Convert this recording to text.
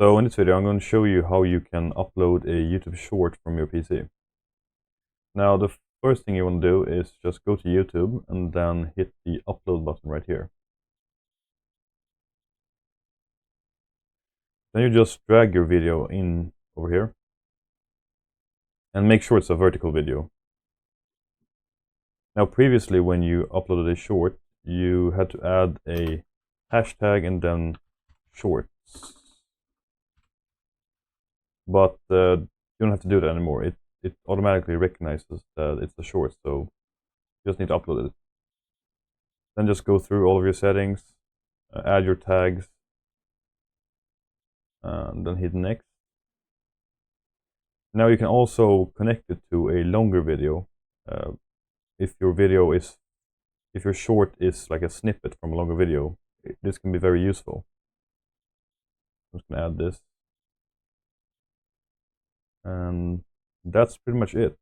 So in this video I'm going to show you how you can upload a YouTube short from your PC. Now the first thing you want to do is just go to YouTube and then hit the upload button right here. Then you just drag your video in over here and make sure it's a vertical video. Now previously when you uploaded a short, you had to add a hashtag and then shorts. But you don't have to do that anymore. It automatically recognizes that it's a short, so you just need to upload it. Then just go through all of your settings, add your tags, and then hit next. Now you can also connect it to a longer video. If your short is like a snippet from a longer video, this can be very useful. I'm just gonna add this, and that's pretty much it.